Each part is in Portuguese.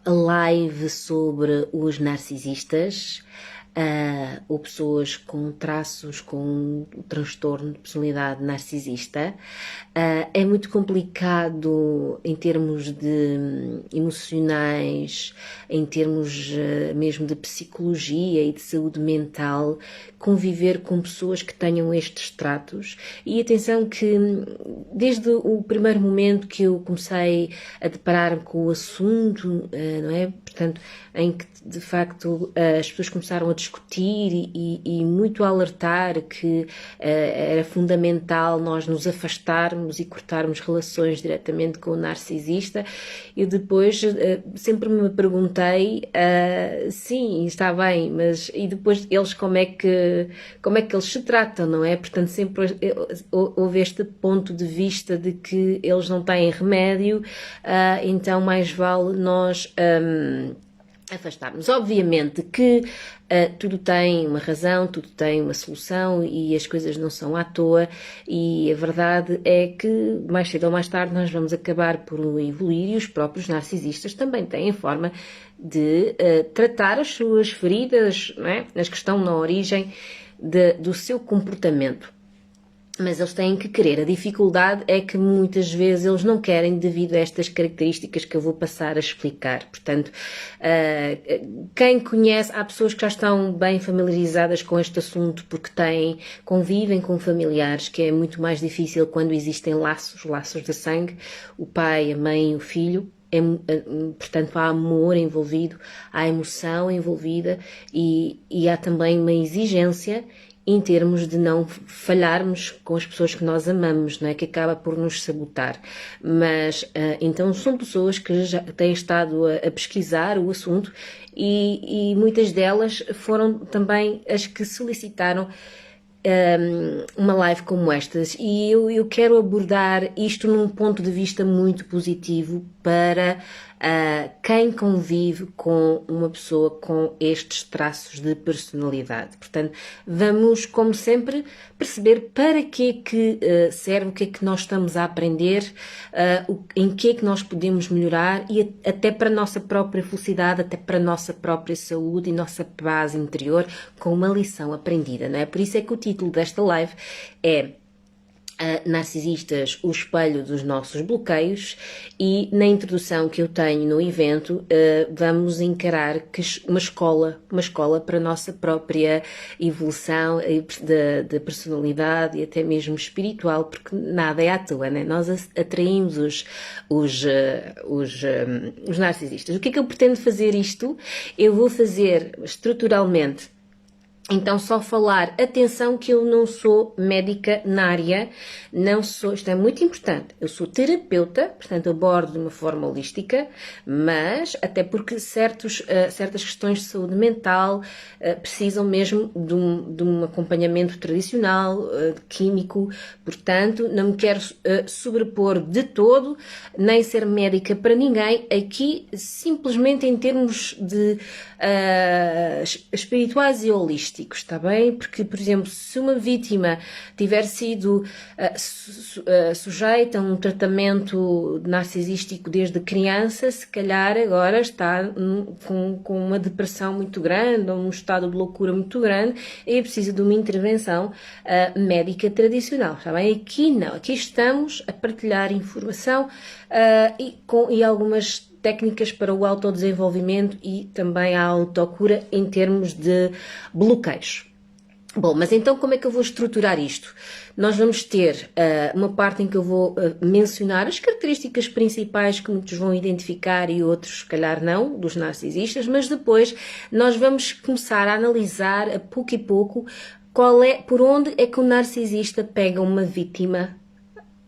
live sobre os narcisistas, ou pessoas com traços, com um transtorno de personalidade narcisista. É muito complicado em termos de emocionais, em termos mesmo de psicologia e de saúde mental, conviver com pessoas que tenham estes tratos. E atenção que desde o primeiro momento que eu comecei a deparar-me com o assunto, não é? Portanto, em que de facto as pessoas começaram a discutir e muito a alertar que era fundamental nós nos afastarmos e cortarmos relações diretamente com o narcisista. Eu depois sempre me perguntei, sim, está bem, mas e depois eles como é que eles se tratam, não é? Portanto, sempre houve este ponto de vista de que eles não têm remédio, então mais vale nós afastarmos. Obviamente que tudo tem uma razão, tudo tem uma solução e as coisas não são à toa, e a verdade é que mais cedo ou mais tarde nós vamos acabar por evoluir, e os próprios narcisistas também têm forma de tratar as suas feridas, não é? As que estão na origem do seu comportamento. Mas eles têm que querer. A dificuldade é que muitas vezes eles não querem devido a estas características que eu vou passar a explicar. Portanto, quem conhece, há pessoas que já estão bem familiarizadas com este assunto porque convivem com familiares, que é muito mais difícil quando existem laços de sangue, o pai, a mãe, o filho. Portanto, há amor envolvido, há emoção envolvida e há também uma exigência em termos de não falharmos com as pessoas que nós amamos, não é? Que acaba por nos sabotar. Mas, então, são pessoas que já têm estado a pesquisar o assunto e muitas delas foram também as que solicitaram uma live como estas, e eu quero abordar isto num ponto de vista muito positivo para quem convive com uma pessoa com estes traços de personalidade. Portanto, vamos, como sempre, perceber para que é que serve, o que é que nós estamos a aprender, em que é que nós podemos melhorar, e até para a nossa própria felicidade, até para a nossa própria saúde e nossa paz interior, com uma lição aprendida, não é? Por isso é que o título desta live é Narcisistas, o espelho dos nossos bloqueios, e na introdução que eu tenho no evento vamos encarar que uma escola para a nossa própria evolução de personalidade e até mesmo espiritual, porque nada é à toa, né? Nós atraímos os narcisistas. O que é que eu pretendo fazer isto? Eu vou fazer estruturalmente. Então, só falar, atenção que eu não sou médica na área, não sou, isto é muito importante, eu sou terapeuta, portanto abordo de uma forma holística, mas até porque certas questões de saúde mental precisam mesmo de um acompanhamento tradicional, químico, portanto não me quero sobrepor de todo, nem ser médica para ninguém, aqui simplesmente em termos de espirituais e holísticos. Está bem? Porque, por exemplo, se uma vítima tiver sido sujeita a um tratamento narcisístico desde criança, se calhar agora está com uma depressão muito grande, ou um estado de loucura muito grande, e precisa de uma intervenção médica tradicional. Está bem? Aqui não. Aqui estamos a partilhar informação e algumas técnicas para o autodesenvolvimento e também a autocura em termos de bloqueios. Bom, mas então como é que eu vou estruturar isto? Nós vamos ter uma parte em que eu vou mencionar as características principais que muitos vão identificar e outros, se calhar, não, dos narcisistas, mas depois nós vamos começar a analisar a pouco e pouco por onde é que o narcisista pega uma vítima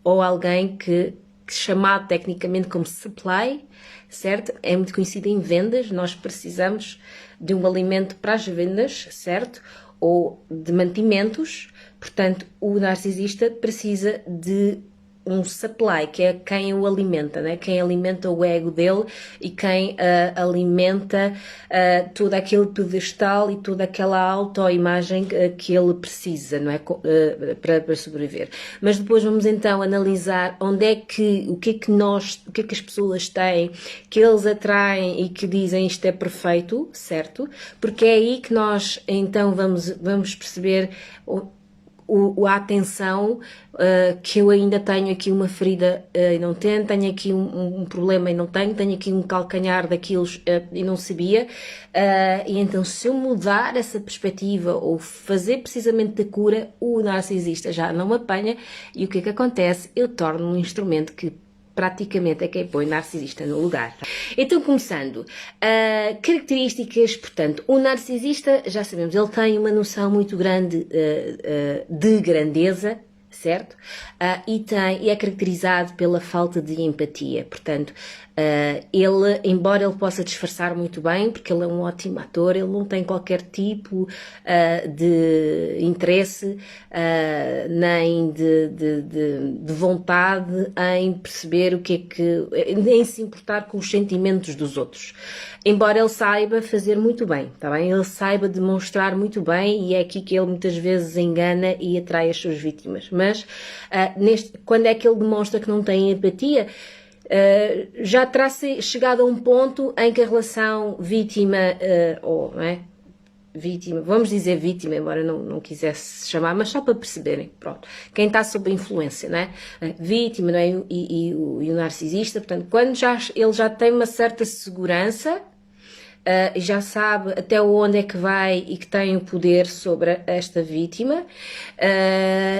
ou alguém que chamado tecnicamente como supply, certo? É muito conhecido em vendas, nós precisamos de um alimento para as vendas, certo? Ou de mantimentos, portanto, o narcisista precisa de um supply, que é quem o alimenta, né? Quem alimenta o ego dele e quem alimenta todo aquele pedestal e toda aquela autoimagem que ele precisa, não é? Para sobreviver. Mas depois vamos então analisar onde é que, o que é que as pessoas têm, que eles atraem e que dizem isto é perfeito, certo? Porque é aí que nós então vamos perceber a atenção que eu ainda tenho aqui uma ferida e não tenho aqui um problema e não tenho aqui um calcanhar daquilo e não sabia, e então se eu mudar essa perspectiva ou fazer precisamente da cura, o narcisista já não me apanha e o que é que acontece? Eu torno um instrumento que praticamente é quem põe narcisista no lugar. Então, começando, características, portanto, o narcisista, já sabemos, ele tem uma noção muito grande de grandeza, certo? E é caracterizado pela falta de empatia, portanto, ele, embora ele possa disfarçar muito bem, porque ele é um ótimo ator, ele não tem qualquer tipo de interesse, nem de vontade em perceber o que é que, nem se importar com os sentimentos dos outros. Embora ele saiba fazer muito bem, tá bem? Ele saiba demonstrar muito bem e é aqui que ele muitas vezes engana e atrai as suas vítimas. Mas quando é que ele demonstra que não tem empatia, já terá chegado a um ponto em que a relação vítima, ou não é? Vítima, vamos dizer vítima, embora não quisesse chamar, mas só para perceberem, pronto, quem está sob influência, não é? Vítima, não é? E o narcisista, portanto, quando ele já tem uma certa segurança, já sabe até onde é que vai e que tem o poder sobre esta vítima,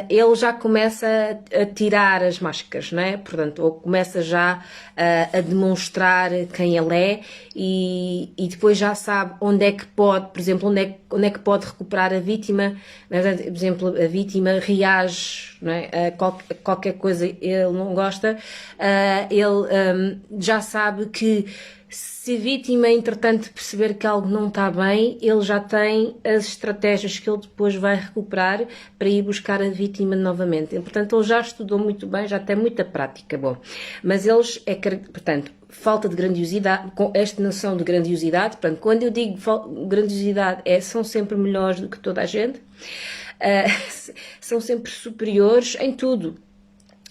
ele já começa a tirar as máscaras, não é? Portanto, ou começa já a demonstrar quem ele é e depois já sabe onde é que pode, por exemplo, onde é que pode recuperar a vítima, por exemplo, a vítima reage, não é? A qualquer coisa ele não gosta, ele já sabe que se a vítima, entretanto, perceber que algo não está bem, ele já tem as estratégias que ele depois vai recuperar para ir buscar a vítima novamente. Portanto, ele já estudou muito bem, já tem muita prática. Bom, mas portanto, falta de grandiosidade, com esta noção de grandiosidade, portanto, quando eu digo grandiosidade, são sempre melhores do que toda a gente, são sempre superiores em tudo.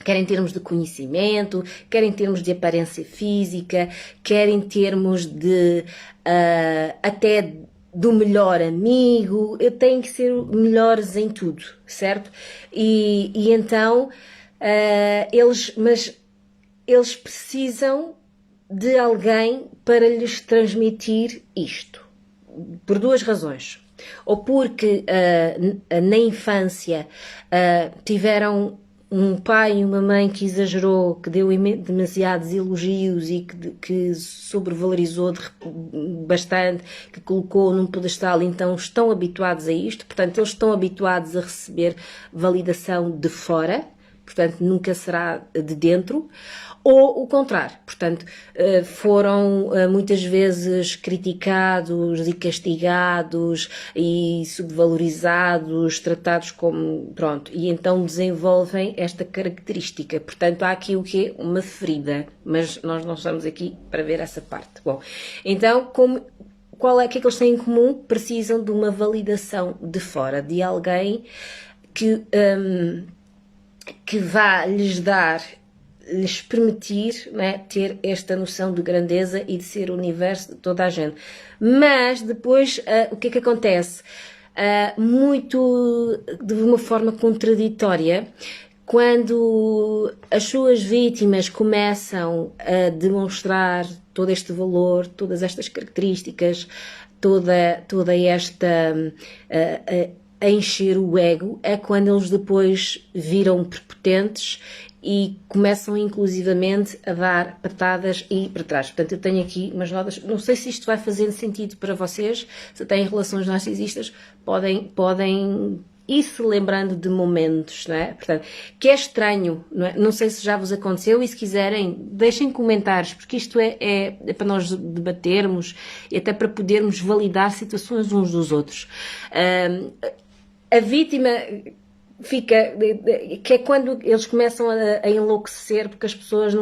Quer em termos de conhecimento, quer em termos de aparência física, quer em termos de até do melhor amigo, eu tenho que ser melhores em tudo, certo? E então eles precisam de alguém para lhes transmitir isto, por duas razões. Ou porque na infância tiveram um pai e uma mãe que exagerou, que deu demasiados elogios e que sobrevalorizou bastante, que colocou num pedestal, então estão habituados a isto, portanto eles estão habituados a receber validação de fora, portanto nunca será de dentro, ou o contrário, portanto foram muitas vezes criticados e castigados e subvalorizados, tratados como, pronto, e então desenvolvem esta característica, portanto há aqui o quê? Uma ferida, mas nós não estamos aqui para ver essa parte. Bom, então o que é que eles têm em comum? Precisam de uma validação de fora, de alguém que vá lhes permitir, né, ter esta noção de grandeza e de ser o universo de toda a gente. Mas depois o que é que acontece? Muito de uma forma contraditória, quando as suas vítimas começam a demonstrar todo este valor, todas estas características, toda esta a encher o ego, é quando eles depois viram prepotentes e começam inclusivamente a dar patadas e para trás. Portanto, eu tenho aqui umas notas, não sei se isto vai fazer sentido para vocês, se têm relações narcisistas, podem ir se lembrando de momentos, não é? Portanto, que é estranho, não é? Não sei se já vos aconteceu e se quiserem, deixem comentários, porque isto é para nós debatermos e até para podermos validar situações uns dos outros. A vítima fica, que é quando eles começam a enlouquecer, porque as pessoas,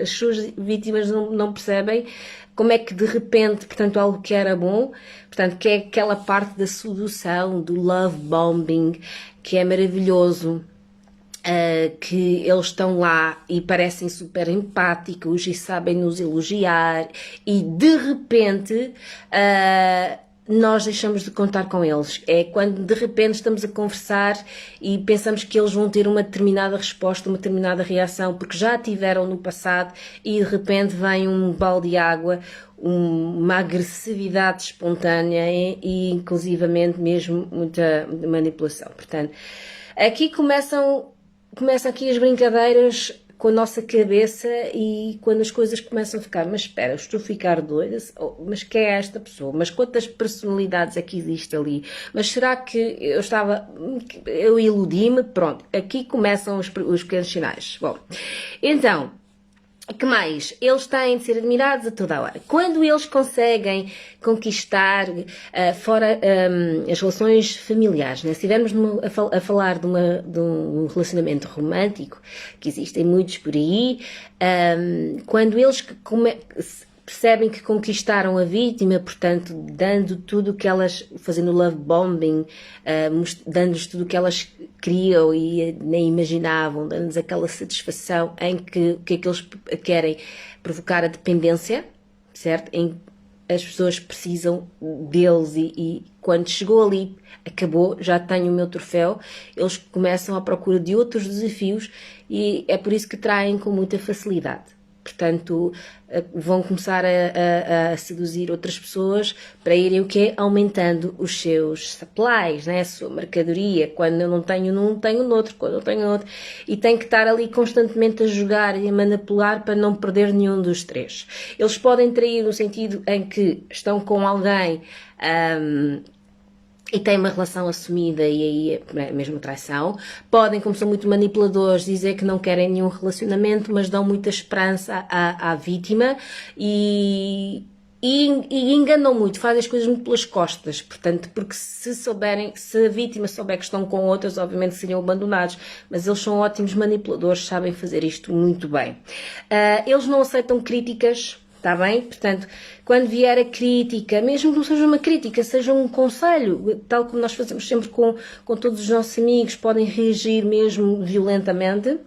as suas vítimas não percebem como é que de repente, portanto, algo que era bom, portanto, que é aquela parte da sedução, do love bombing, que é maravilhoso. Que eles estão lá e parecem super empáticos e sabem nos elogiar e de repente nós deixamos de contar com eles. É quando de repente estamos a conversar e pensamos que eles vão ter uma determinada resposta, uma determinada reação, porque já a tiveram no passado e de repente vem um balde de água, uma agressividade espontânea e inclusivamente mesmo muita manipulação. Portanto, aqui começam aqui as brincadeiras com a nossa cabeça e quando as coisas começam a ficar, mas espera, estou a ficar doida, mas quem é esta pessoa? Mas quantas personalidades é que existe ali? Mas será que eu iludi-me? Pronto, aqui começam os pequenos sinais. Bom, então, que mais? Eles têm de ser admirados a toda a hora. Quando eles conseguem conquistar fora as relações familiares, né? Se estivermos a falar de um relacionamento romântico, que existem muitos por aí, quando eles percebem que conquistaram a vítima, portanto, dando tudo o que elas, fazendo love bombing, dando-lhes tudo o que elas queriam e nem imaginavam, dando-lhes aquela satisfação em que o que é que eles querem provocar a dependência, certo? Em as pessoas precisam deles e quando chegou ali, acabou, já tenho o meu troféu, eles começam à procura de outros desafios e é por isso que traem com muita facilidade. Portanto, vão começar a seduzir outras pessoas para irem o quê? Aumentando os seus supplies, né? A sua mercadoria. Quando eu não tenho num, tenho noutro. Quando eu tenho outro. E tem que estar ali constantemente a jogar e a manipular para não perder nenhum dos três. Eles podem trair no sentido em que estão com alguém e têm uma relação assumida e aí é mesmo traição. Podem, como são muito manipuladores, dizer que não querem nenhum relacionamento, mas dão muita esperança à vítima e enganam muito, fazem as coisas muito pelas costas, portanto, porque se a vítima souber que estão com outras, obviamente seriam abandonados, mas eles são ótimos manipuladores, sabem fazer isto muito bem. Eles não aceitam críticas, está bem? Portanto, quando vier a crítica, mesmo que não seja uma crítica, seja um conselho, tal como nós fazemos sempre com todos os nossos amigos, podem reagir mesmo violentamente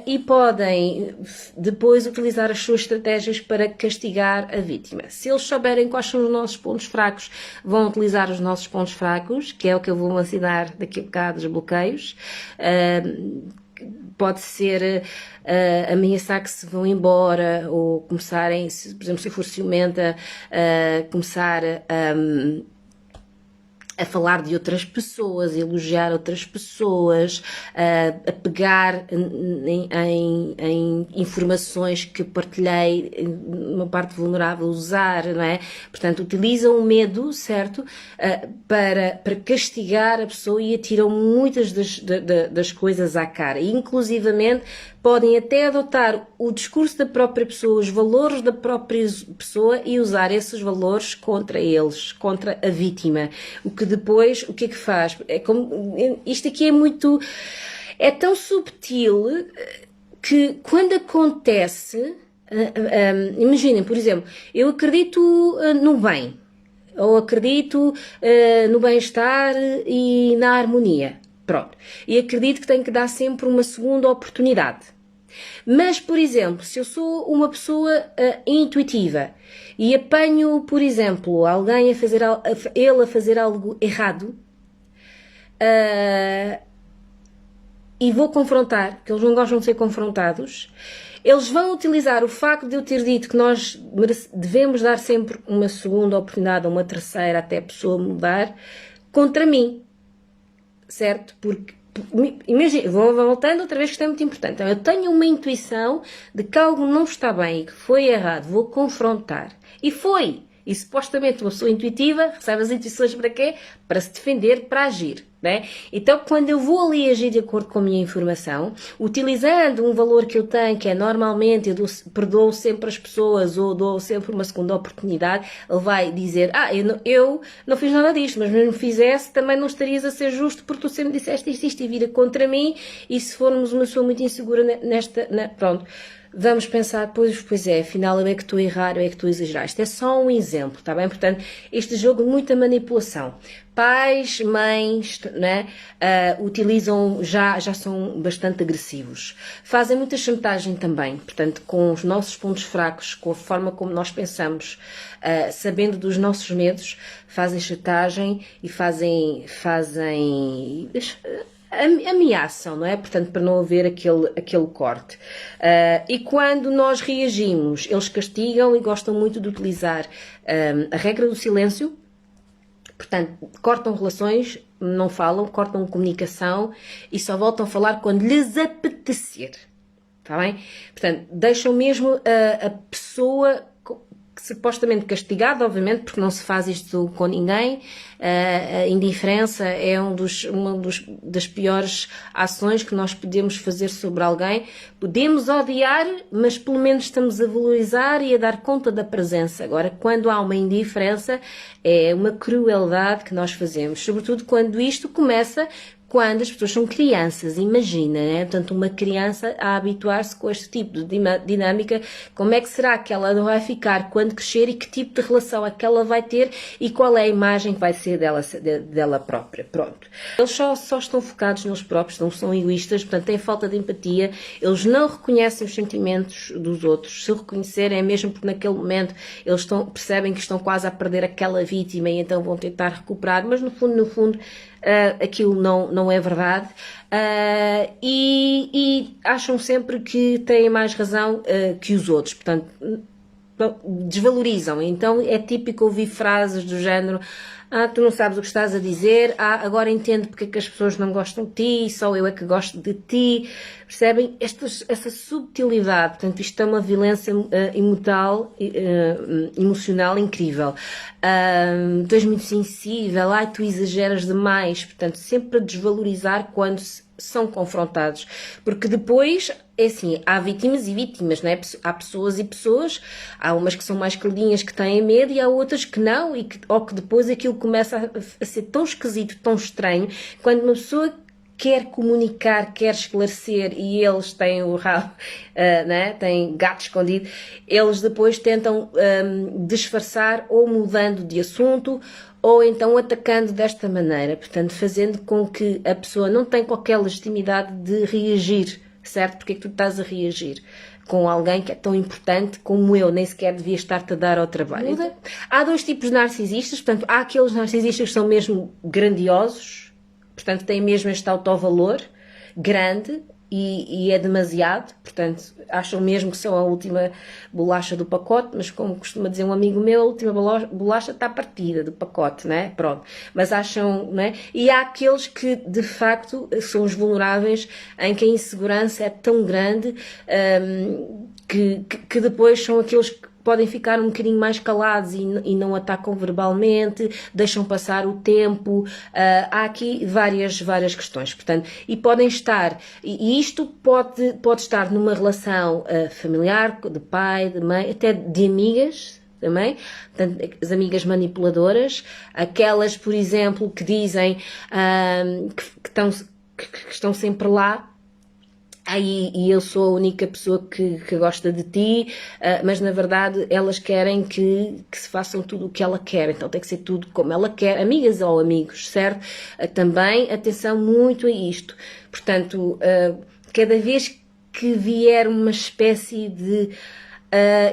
e podem depois utilizar as suas estratégias para castigar a vítima. Se eles souberem quais são os nossos pontos fracos, vão utilizar os nossos pontos fracos, que é o que eu vou ensinar daqui a bocado, os bloqueios. Pode ser ameaçar que se vão embora ou começarem, por exemplo, se eu for ciumenta, começar a falar de outras pessoas, a elogiar outras pessoas, a pegar em informações que partilhei, numa parte vulnerável, usar, não é? Portanto, utilizam o medo, certo? Para castigar a pessoa e atiram muitas das coisas à cara. E, inclusivamente, podem até adotar o discurso da própria pessoa, os valores da própria pessoa e usar esses valores contra eles, contra a vítima. O que depois, o que é que faz? Isto aqui é tão subtil que quando acontece, imaginem, por exemplo, eu acredito no bem, ou acredito no bem-estar e na harmonia. Pronto. E acredito que tenho que dar sempre uma segunda oportunidade. Mas, por exemplo, se eu sou uma pessoa intuitiva e apanho, por exemplo, alguém a fazer algo errado e vou confrontar, porque eles não gostam de ser confrontados, eles vão utilizar o facto de eu ter dito que nós devemos dar sempre uma segunda oportunidade, uma terceira, até a pessoa mudar, contra mim. Certo? Porque, imagina, vou voltando outra vez que isto é muito importante. Então, eu tenho uma intuição de que algo não está bem e que foi errado, vou confrontar. E foi! E supostamente uma pessoa intuitiva recebe as intuições para quê? Para se defender, para agir. Né? Então, quando eu vou ali agir de acordo com a minha informação, utilizando um valor que eu tenho, que é normalmente eu perdoo sempre as pessoas ou dou sempre uma segunda oportunidade, ele vai dizer, eu não fiz nada disto, mas mesmo fizesse, também não estarias a ser justo porque tu sempre disseste isto e vira contra mim, e se formos uma pessoa muito insegura pronto, vamos pensar, pois é, afinal eu é que estou a errar, eu é que estou a exagerar. Isto é só um exemplo, está bem? Portanto, este jogo de muita manipulação. Pais, mães, né, utilizam, já são bastante agressivos. Fazem muita chantagem também, portanto, com os nossos pontos fracos, com a forma como nós pensamos, sabendo dos nossos medos, fazem chantagem e fazem ameaçam, não é? Portanto, para não haver aquele corte. E quando nós reagimos, eles castigam e gostam muito de utilizar a regra do silêncio. Portanto, cortam relações, não falam, cortam comunicação e só voltam a falar quando lhes apetecer. Está bem? Portanto, deixam mesmo a pessoa supostamente castigado, obviamente, porque não se faz isto com ninguém. A indiferença é uma das piores ações que nós podemos fazer sobre alguém. Podemos odiar, mas pelo menos estamos a valorizar e a dar conta da presença. Agora, quando há uma indiferença, é uma crueldade que nós fazemos, sobretudo quando isto começa quando as pessoas são crianças, imagina, né? Portanto, uma criança a habituar-se com este tipo de dinâmica, como é que será que ela vai ficar quando crescer e que tipo de relação é que ela vai ter e qual é a imagem que vai ser dela própria, pronto. Eles só estão focados neles próprios, não são egoístas, portanto, têm falta de empatia, eles não reconhecem os sentimentos dos outros, se o reconhecerem é mesmo porque naquele momento eles percebem que estão quase a perder aquela vítima e então vão tentar recuperar, mas no fundo, aquilo não é verdade, e acham sempre que têm mais razão que os outros, portanto desvalorizam. Então é típico ouvir frases do género: tu não sabes o que estás a dizer, agora entendo porque é que as pessoas não gostam de ti, só eu é que gosto de ti. Percebem? Essa subtilidade, portanto, isto é uma violência emocional incrível. Tu és muito sensível, tu exageras demais, portanto, sempre a desvalorizar quando são confrontados, porque depois, é assim, há vítimas e vítimas, não é? Há pessoas e pessoas, há umas que são mais caldinhas que têm medo e há outras que não, ou que depois aquilo começa a ser tão esquisito, tão estranho, quando uma pessoa quer comunicar, quer esclarecer e eles têm o rabo, né? Têm gato escondido, eles depois tentam disfarçar ou mudando de assunto ou então atacando desta maneira, portanto fazendo com que a pessoa não tenha qualquer legitimidade de reagir, certo? Porque é que tu estás a reagir com alguém que é tão importante como eu, nem sequer devia estar-te a dar ao trabalho. Então, há dois tipos de narcisistas, portanto há aqueles narcisistas que são mesmo grandiosos, portanto têm mesmo este autovalor grande e é demasiado, portanto acham mesmo que são a última bolacha do pacote, mas como costuma dizer um amigo meu, a última bolacha está partida do pacote, né? Pronto, mas acham, né? E há aqueles que de facto são os vulneráveis, em que a insegurança é tão grande que depois são aqueles que podem ficar um bocadinho mais calados e não atacam verbalmente, deixam passar o tempo. Há aqui várias questões, portanto, e podem estar, e isto pode estar numa relação familiar, de pai, de mãe, até de amigas também, portanto, as amigas manipuladoras, aquelas, por exemplo, que dizem que estão sempre lá, e eu sou a única pessoa que gosta de ti, mas na verdade elas querem que se façam tudo o que ela quer, então tem que ser tudo como ela quer, amigas ou amigos, certo? Também atenção muito a isto, portanto, cada vez que vier uma espécie de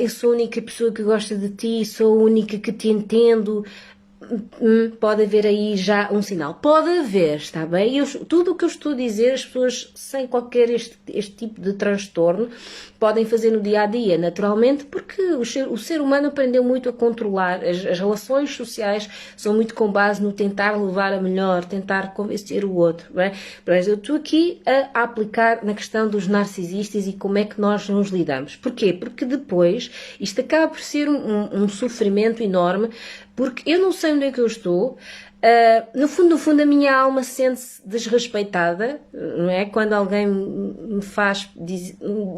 eu sou a única pessoa que gosta de ti, sou a única que te entendo, pode haver aí já um sinal. Pode haver, está bem? Tudo o que eu estou a dizer, as pessoas sem qualquer este tipo de transtorno podem fazer no dia a dia, naturalmente, porque o ser humano aprendeu muito a controlar. As relações sociais são muito com base no tentar levar a melhor, tentar convencer o outro. Bem? Mas eu estou aqui a aplicar na questão dos narcisistas e como é que nós nos lidamos. Porquê? Porque depois isto acaba por ser um sofrimento enorme, porque eu não sei onde é que eu estou. No fundo, a minha alma sente-se desrespeitada, não é? Quando alguém me faz,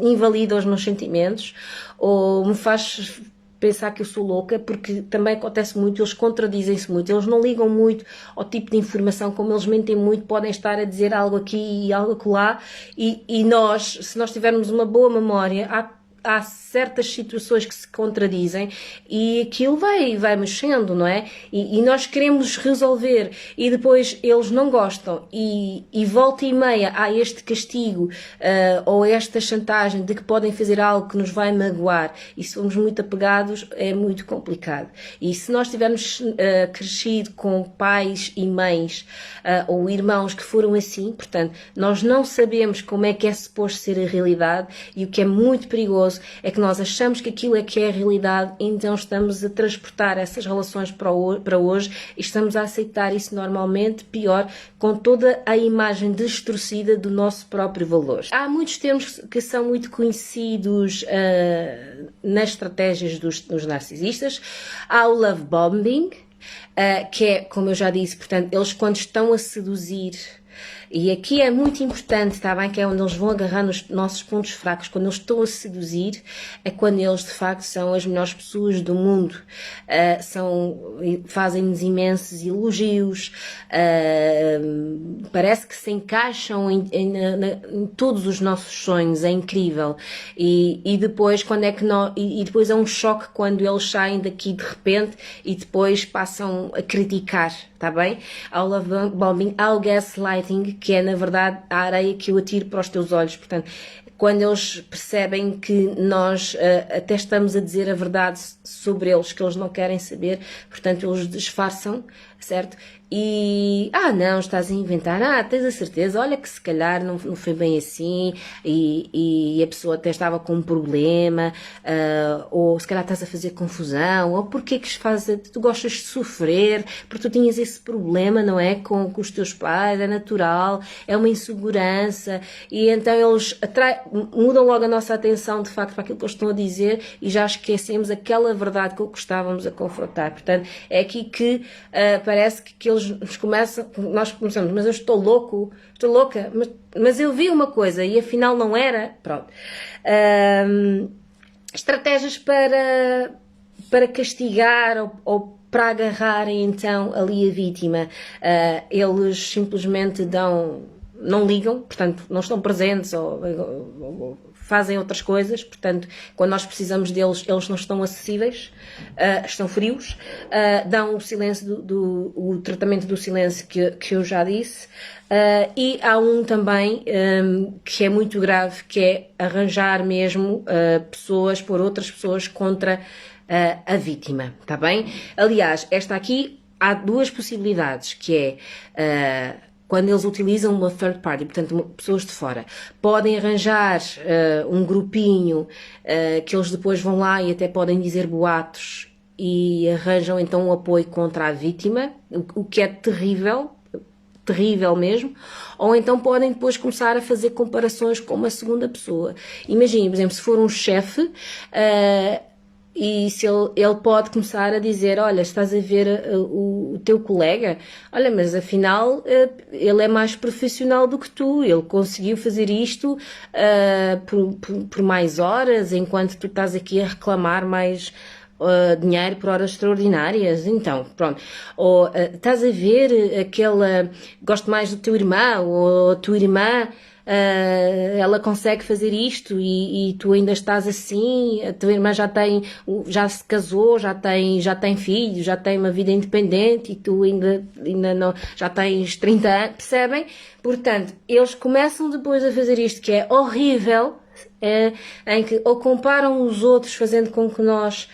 invalida os meus sentimentos, ou me faz pensar que eu sou louca, porque também acontece muito, eles contradizem-se muito, eles não ligam muito ao tipo de informação, como eles mentem muito, podem estar a dizer algo aqui e algo acolá, e nós, se nós tivermos uma boa memória, há certas situações que se contradizem e aquilo vai mexendo, não é? E nós queremos resolver e depois eles não gostam e volta e meia há este castigo ou esta chantagem de que podem fazer algo que nos vai magoar e se formos muito apegados é muito complicado. E se nós tivermos crescido com pais e mães ou irmãos que foram assim, portanto, nós não sabemos como é que é suposto ser a realidade e o que é muito perigoso é que nós achamos que aquilo é que é a realidade, então estamos a transportar essas relações para hoje e estamos a aceitar isso normalmente, pior, com toda a imagem distorcida do nosso próprio valor. Há muitos termos que são muito conhecidos nas estratégias dos narcisistas. Há o love bombing, que é, como eu já disse, portanto, eles quando estão a seduzir. E aqui é muito importante, está bem, que é onde eles vão agarrar nos nossos pontos fracos, quando eles estão a seduzir, é quando eles de facto são as melhores pessoas do mundo, fazem-nos imensos elogios, parece que se encaixam em todos os nossos sonhos, é incrível, e depois depois é um choque quando eles saem daqui de repente e depois passam a criticar, está bem? Há o love bombing, há o gaslighting, que é na verdade a areia que eu atiro para os teus olhos, portanto, quando eles percebem que nós até estamos a dizer a verdade sobre eles, que eles não querem saber, portanto eles disfarçam, certo? E, não, estás a inventar, tens a certeza, olha que se calhar não foi bem assim e a pessoa até estava com um problema, ou se calhar estás a fazer confusão, ou porque que tu gostas de sofrer, porque tu tinhas esse problema, não é, com os teus pais, é natural, é uma insegurança, e então eles mudam logo a nossa atenção de facto para aquilo que eles estão a dizer e já esquecemos aquela verdade que estávamos a confrontar. Portanto, é aqui que parece que eles nós começamos, mas eu estou louca, mas eu vi uma coisa e afinal não era, pronto. Estratégias para castigar ou para agarrarem então ali a vítima, eles simplesmente não ligam, portanto não estão presentes ou fazem outras coisas, portanto, quando nós precisamos deles, eles não estão acessíveis, estão frios, dão o silêncio o tratamento do silêncio que eu já disse, e há um também que é muito grave, que é arranjar mesmo pôr outras pessoas contra a vítima, tá bem? Aliás, esta aqui há duas possibilidades, que é quando eles utilizam uma third party, portanto, pessoas de fora, podem arranjar um grupinho que eles depois vão lá e até podem dizer boatos e arranjam então um apoio contra a vítima, o que é terrível mesmo, ou então podem depois começar a fazer comparações com uma segunda pessoa. Imaginem, por exemplo, se for um chefe, e se ele pode começar a dizer, olha, estás a ver o teu colega, olha, mas afinal ele é mais profissional do que tu, ele conseguiu fazer isto por mais horas, enquanto tu estás aqui a reclamar mais dinheiro por horas extraordinárias, então, pronto. Ou estás a ver gosto mais do teu irmão, ou a tua irmã, ela consegue fazer isto e tu ainda estás assim, a tua irmã já se casou, já tem filhos, já tem uma vida independente e tu ainda não, já tens 30 anos, percebem? Portanto, eles começam depois a fazer isto que é horrível, em que ou comparam os outros, fazendo com que nós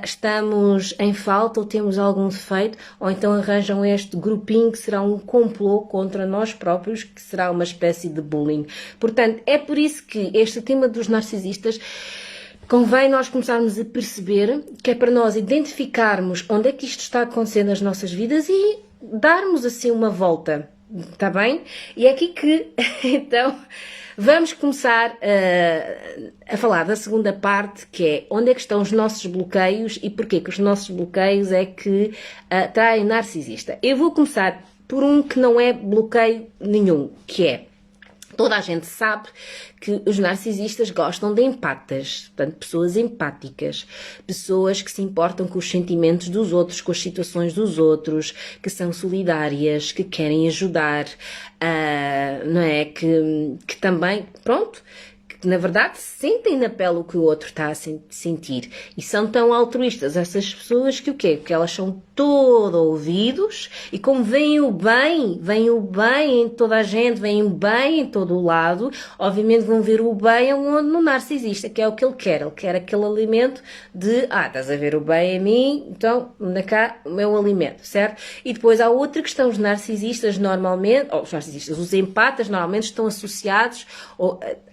estamos em falta ou temos algum defeito, ou então arranjam este grupinho que será um complô contra nós próprios, que será uma espécie de bullying. Portanto, é por isso que este tema dos narcisistas convém nós começarmos a perceber que é para nós identificarmos onde é que isto está acontecendo nas nossas vidas e darmos assim uma volta, está bem? E é aqui que, então, vamos começar a falar da segunda parte, que é onde é que estão os nossos bloqueios e porquê que os nossos bloqueios é que atraem narcisista. Eu vou começar por um que não é bloqueio nenhum, que é: toda a gente sabe que os narcisistas gostam de empatas, portanto, pessoas empáticas, pessoas que se importam com os sentimentos dos outros, com as situações dos outros, que são solidárias, que querem ajudar, não é? Que também, pronto, que na verdade sentem na pele o que o outro está a sentir. E são tão altruístas essas pessoas que o quê? Que elas são todo ouvidos e como veem o bem em toda a gente, veem o bem em todo o lado, obviamente vão ver o bem no narcisista, que é o que ele quer aquele alimento de, estás a ver o bem em mim, então anda cá o meu alimento, certo? E depois há outra questão, os narcisistas normalmente, os empatas normalmente estão associados,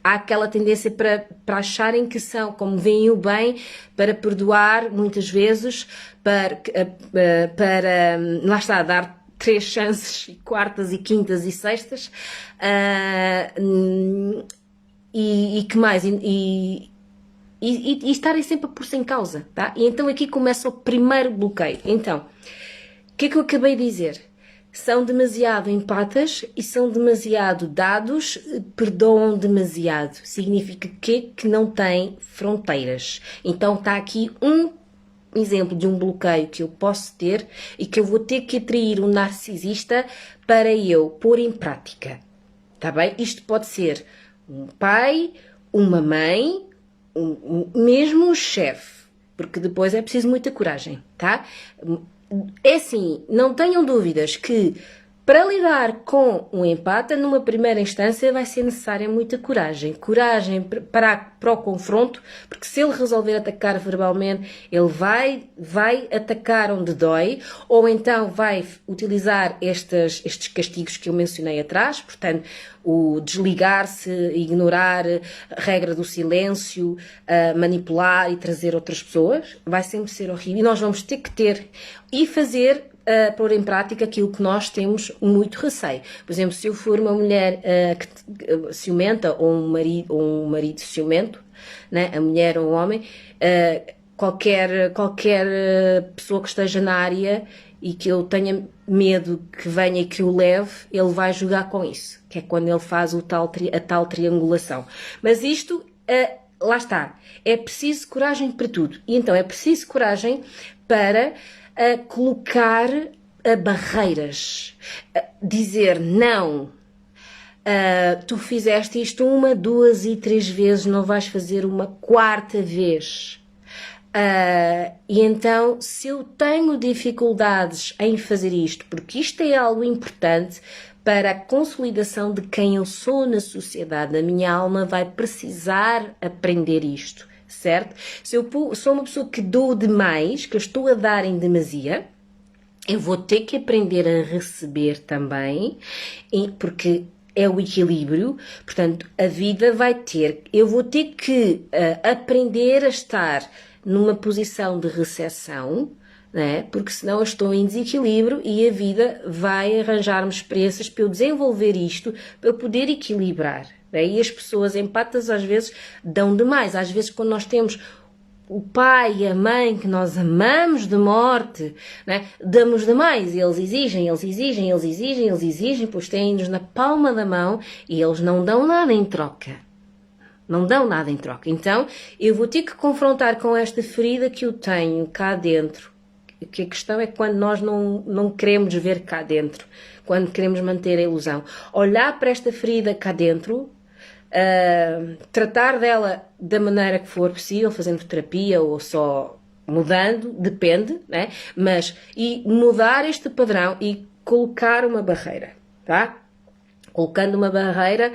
há aquela tendência para acharem que são, como veem o bem, para perdoar muitas vezes, para lá está, dar 3 chances, quartas e quintas e sextas, e que mais? E estarem sempre a pôr-se em causa, tá? E então aqui começa o primeiro bloqueio. Então, o que é que eu acabei de dizer? São demasiado empatas e são demasiado dados, perdoam demasiado. Significa que não têm fronteiras. Então está aqui um exemplo de um bloqueio que eu posso ter e que eu vou ter que atrair um narcisista para eu pôr em prática. Tá bem? Isto pode ser um pai, uma mãe, mesmo um chefe, porque depois é preciso muita coragem, tá? É assim, não tenham dúvidas que para lidar com um empata, numa primeira instância vai ser necessária muita coragem. Coragem para o confronto, porque se ele resolver atacar verbalmente, ele vai atacar onde dói, ou então vai utilizar estes castigos que eu mencionei atrás, portanto, o desligar-se, ignorar a regra do silêncio, manipular e trazer outras pessoas, vai sempre ser horrível. E nós vamos ter que ter e fazer pôr em prática aquilo que nós temos muito receio. Por exemplo, se eu for uma mulher ciumenta ou um marido ciumento, né, a mulher ou o homem, qualquer pessoa que esteja na área e que eu tenha medo que venha e que o leve, ele vai jogar com isso, que é quando ele faz a tal triangulação. Mas isto, lá está, é preciso coragem para tudo. E então é preciso coragem para colocar barreiras, dizer não, tu fizeste isto 1, 2 e 3 vezes, não vais fazer uma 4ª vez. E então, se eu tenho dificuldades em fazer isto, porque isto é algo importante para a consolidação de quem eu sou na sociedade, a minha alma vai precisar aprender isto. Certo? Se eu sou uma pessoa que dou demais, que eu estou a dar em demasia, eu vou ter que aprender a receber também, porque é o equilíbrio, portanto, a vida vai ter, eu vou ter que aprender a estar numa posição de recepção, né? Porque senão eu estou em desequilíbrio e a vida vai arranjar-me experiências para eu desenvolver isto, para eu poder equilibrar. E as pessoas empatas às vezes dão demais. Às vezes quando nós temos o pai e a mãe que nós amamos de morte, né, damos demais. E eles exigem, pois têm-nos na palma da mão e eles não dão nada em troca. Não dão nada em troca. Então eu vou ter que confrontar com esta ferida que eu tenho cá dentro. Que a questão é quando nós não queremos ver cá dentro, quando queremos manter a ilusão. Olhar para esta ferida cá dentro, tratar dela da maneira que for possível, fazendo terapia ou só mudando, depende, né? E mudar este padrão e colocar uma barreira, tá? Colocando uma barreira,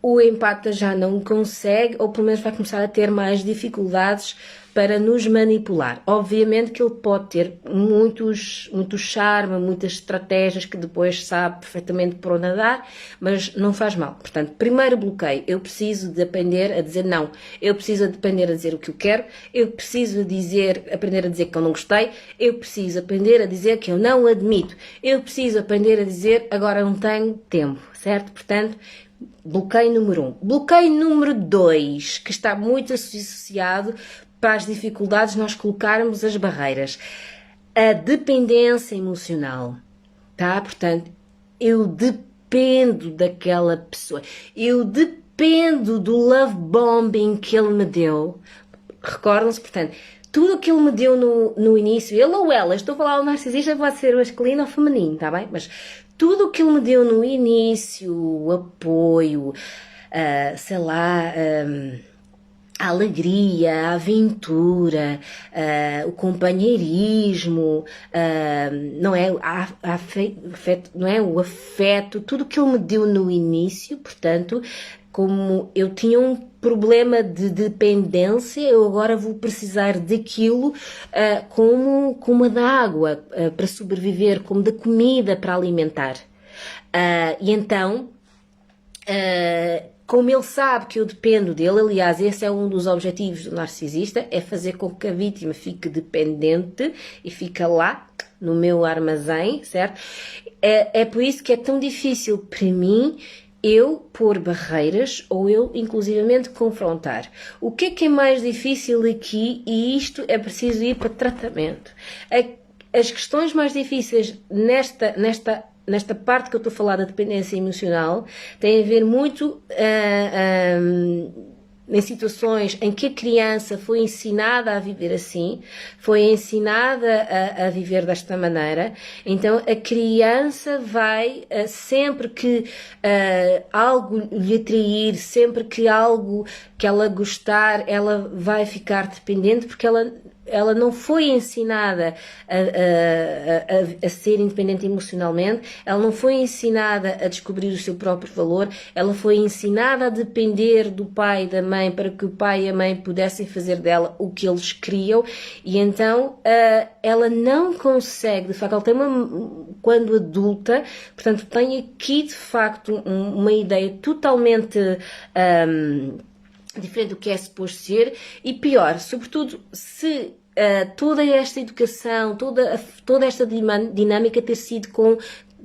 o empata já não consegue, ou pelo menos vai começar a ter mais dificuldades para nos manipular. Obviamente que ele pode ter muito charme, muitas estratégias que depois sabe perfeitamente por onde andar, mas não faz mal. Portanto, primeiro bloqueio, eu preciso de aprender a dizer não, eu preciso de aprender a dizer o que eu quero, eu preciso aprender a dizer que eu não gostei, eu preciso aprender a dizer que eu não admito, eu preciso aprender a dizer agora não tenho tempo, certo? Portanto, bloqueio número 1. Bloqueio número 2, que está muito associado para as dificuldades de nós colocarmos as barreiras. A dependência emocional, tá? Portanto, eu dependo daquela pessoa, eu dependo do love bombing que ele me deu. Recordam-se, portanto, tudo o que ele me deu no início, ele ou ela, estou a falar o narcisista, pode ser masculino ou feminino, tá bem? Mas tudo o que ele me deu no início, o apoio, sei lá, a alegria, a aventura, o companheirismo, não é? Afeto, não é? O afeto, tudo o que ele me deu no início, portanto, como eu tinha um problema de dependência, eu agora vou precisar daquilo como a da água para sobreviver, como da comida para alimentar. E então, como ele sabe que eu dependo dele, aliás, esse é um dos objetivos do narcisista, é fazer com que a vítima fique dependente e fique lá no meu armazém, certo? É por isso que é tão difícil para mim eu pôr barreiras ou eu inclusivamente confrontar. O que é mais difícil aqui, e isto é preciso ir para tratamento. As questões mais difíceis nesta parte que eu estou a falar da dependência emocional têm a ver muito em situações em que a criança foi ensinada a viver assim, foi ensinada a viver desta maneira, então a criança vai, sempre que algo lhe atrair, sempre que algo que ela gostar, ela vai ficar dependente, porque ela não foi ensinada a ser independente emocionalmente, ela não foi ensinada a descobrir o seu próprio valor, ela foi ensinada a depender do pai e da mãe para que o pai e a mãe pudessem fazer dela o que eles queriam, e então ela não consegue, de facto, ela tem quando adulta, portanto tem aqui de facto uma ideia totalmente diferente do que é suposto ser, e pior, sobretudo se toda esta educação, toda esta dinâmica ter sido com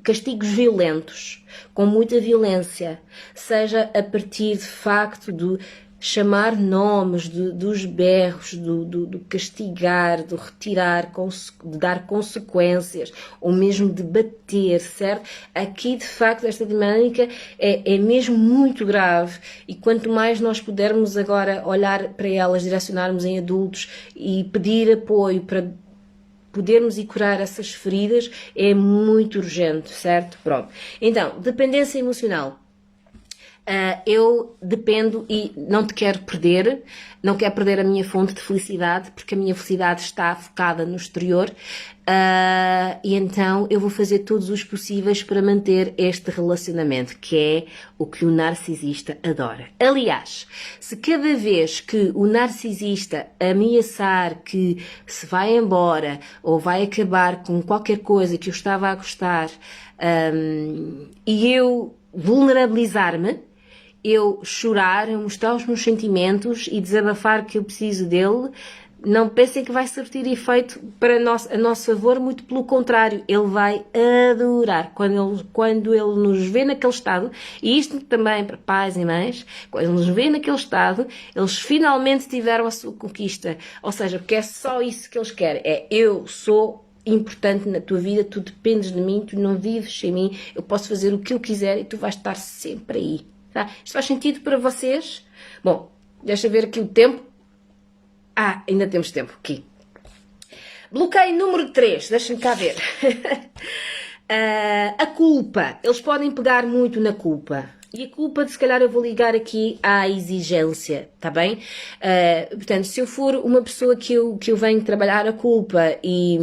castigos violentos, com muita violência, seja a partir de facto do chamar nomes, dos berros, do castigar, do retirar, de dar consequências, ou mesmo de bater, certo? Aqui, de facto, esta dinâmica é mesmo muito grave, e quanto mais nós pudermos agora olhar para elas, direcionarmos em adultos e pedir apoio para podermos ir curar essas feridas, é muito urgente, certo? Pronto. Então, dependência emocional. Eu dependo e não te quero perder, não quero perder a minha fonte de felicidade, porque a minha felicidade está focada no exterior, e então eu vou fazer todos os possíveis para manter este relacionamento, que é o que o narcisista adora. Aliás, se cada vez que o narcisista ameaçar que se vai embora ou vai acabar com qualquer coisa que eu estava a gostar, e eu vulnerabilizar-me, eu chorar, eu mostrar os meus sentimentos e desabafar que eu preciso dele, não pensem que vai surtir efeito a nosso favor, muito pelo contrário, ele vai adorar quando ele nos vê naquele estado, e isto também para pais e mães, quando nos vê naquele estado, eles finalmente tiveram a sua conquista, ou seja, porque é só isso que eles querem, eu sou importante na tua vida, tu dependes de mim, tu não vives sem mim, eu posso fazer o que eu quiser e tu vais estar sempre aí. Tá? Isto faz sentido para vocês? Bom, deixa ver aqui o tempo. Ainda temos tempo aqui. Bloqueio número 3, deixa-me cá ver. A culpa. Eles podem pegar muito na culpa. E a culpa, se calhar eu vou ligar aqui à exigência, tá bem? Portanto, se eu for uma pessoa que eu venho trabalhar a culpa e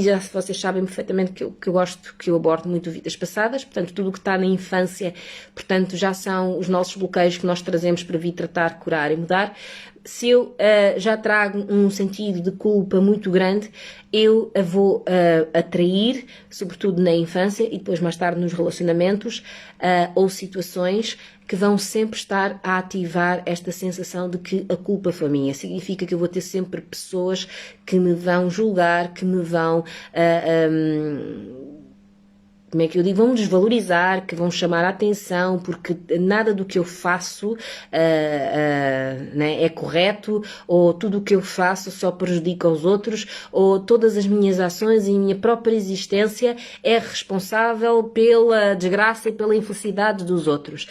já vocês sabem perfeitamente que eu gosto, que eu abordo muito vidas passadas, portanto, tudo o que está na infância, portanto, já são os nossos bloqueios que nós trazemos para vir tratar, curar e mudar. Se eu já trago um sentido de culpa muito grande, eu a vou atrair, sobretudo na infância e depois mais tarde nos relacionamentos ou situações que vão sempre estar a ativar esta sensação de que a culpa foi minha. Significa que eu vou ter sempre pessoas que me vão julgar, que me vão... como é que eu digo, vão desvalorizar, que vão chamar a atenção, porque nada do que eu faço né, é correto, ou tudo o que eu faço só prejudica os outros, ou todas as minhas ações e a minha própria existência é responsável pela desgraça e pela infelicidade dos outros.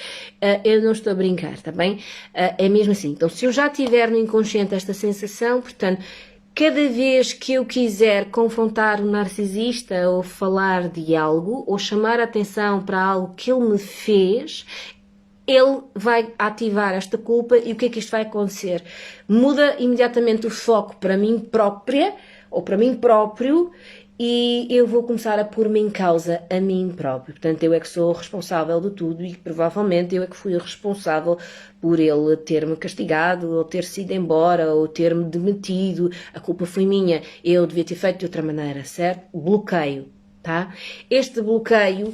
Eu não estou a brincar, tá bem? É mesmo assim. Então, se eu já tiver no inconsciente esta sensação, portanto, cada vez que eu quiser confrontar um narcisista ou falar de algo ou chamar a atenção para algo que ele me fez, ele vai ativar esta culpa e o que é que isto vai acontecer? Muda imediatamente o foco para mim própria ou para mim próprio e eu vou começar a pôr-me em causa a mim próprio. Portanto, eu é que sou responsável de tudo e provavelmente eu é que fui responsável por ele ter-me castigado, ou ter sido embora, ou ter-me demitido. A culpa foi minha, eu devia ter feito de outra maneira, certo? Bloqueio, tá? Este bloqueio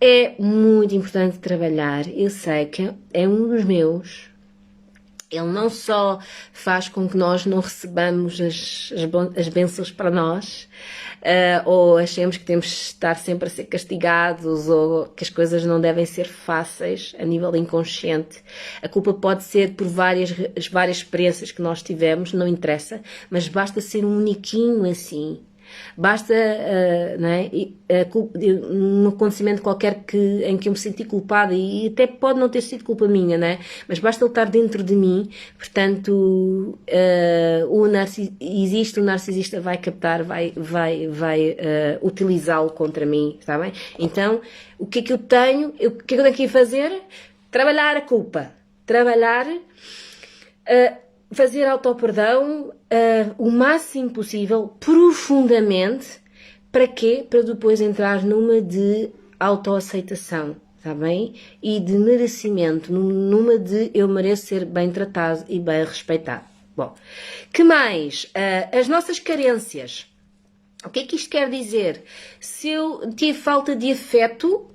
é muito importante trabalhar. Eu sei que é um dos meus. Ele não só faz com que nós não recebamos as bênçãos para nós, ou achemos que temos de estar sempre a ser castigados, ou que as coisas não devem ser fáceis a nível inconsciente. A culpa pode ser por várias experiências que nós tivemos, não interessa, mas basta ser um uniquinho assim. Basta não é? Um acontecimento qualquer em que eu me senti culpada e até pode não ter sido culpa minha, não é? Mas basta ele estar dentro de mim, portanto existe o narcisista vai captar, vai utilizá-lo contra mim, está bem? Então, o que é que eu tenho? O que é que eu tenho que ir fazer? Trabalhar a culpa, fazer autoperdão o máximo possível, profundamente. Para quê? Para depois entrar numa de autoaceitação, está bem? E de merecimento, numa de eu mereço ser bem tratado e bem respeitado. Bom, que mais? As nossas carências. O que é que isto quer dizer? Se eu tive falta de afeto,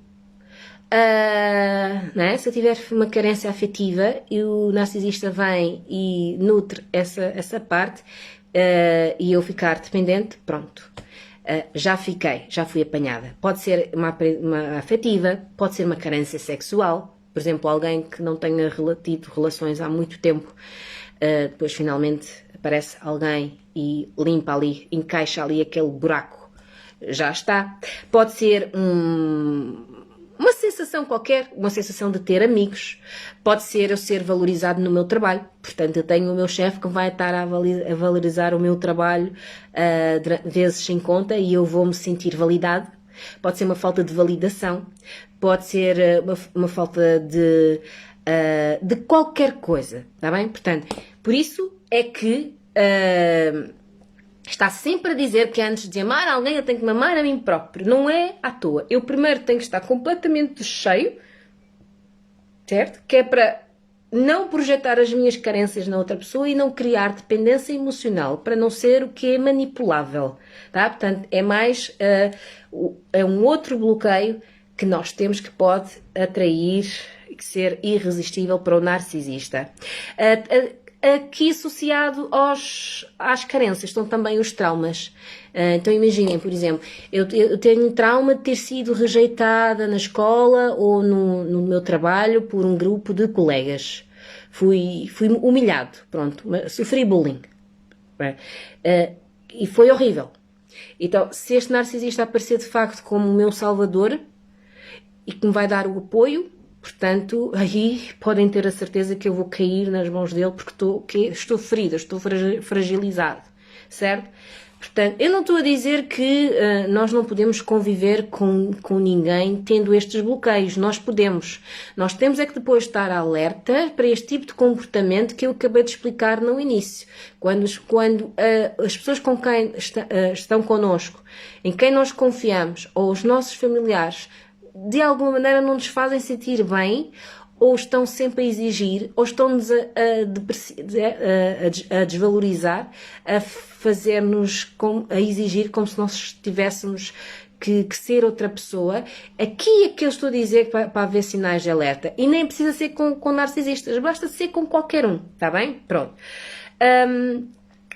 não é? Se eu tiver uma carência afetiva e o narcisista vem e nutre essa parte e eu ficar dependente, pronto, já fui apanhada. Pode ser uma afetiva, pode ser uma carência sexual, por exemplo, alguém que não tenha tido relações há muito tempo, depois finalmente aparece alguém e limpa ali, encaixa ali aquele buraco, já está. Pode ser uma sensação qualquer, uma sensação de ter amigos, pode ser eu ser valorizado no meu trabalho, portanto eu tenho o meu chefe que vai estar a valorizar o meu trabalho vezes sem conta e eu vou me sentir validado. Pode ser uma falta de validação, pode ser uma falta de qualquer coisa, está bem? Portanto, por isso é que está sempre a dizer que antes de amar alguém eu tenho que me amar a mim próprio. Não é à toa. Eu primeiro tenho que estar completamente cheio, certo? Que é para não projetar as minhas carências na outra pessoa e não criar dependência emocional, para não ser o que é manipulável, tá? Portanto, é mais é um outro bloqueio que nós temos que pode atrair e ser irresistível para o narcisista. Aqui associado às carências estão também os traumas. Então imaginem, por exemplo, eu tenho trauma de ter sido rejeitada na escola ou no meu trabalho por um grupo de colegas. Fui humilhado, pronto, sofri bullying. E foi horrível. Então, se este narcisista aparecer de facto como o meu salvador e que me vai dar o apoio, portanto, aí podem ter a certeza que eu vou cair nas mãos dele porque estou ferida, estou fragilizado, certo? Portanto, eu não estou a dizer que nós não podemos conviver com ninguém tendo estes bloqueios. Nós podemos. Nós temos é que depois estar alerta para este tipo de comportamento que eu acabei de explicar no início. Quando as pessoas com quem estão connosco, em quem nós confiamos, ou os nossos familiares, de alguma maneira não nos fazem sentir bem, ou estão sempre a exigir, ou estão-nos a desvalorizar, a fazer-nos, a exigir como se nós estivéssemos que ser outra pessoa. Aqui é que eu estou a dizer para haver sinais de alerta. E nem precisa ser com narcisistas, basta ser com qualquer um, está bem? Pronto.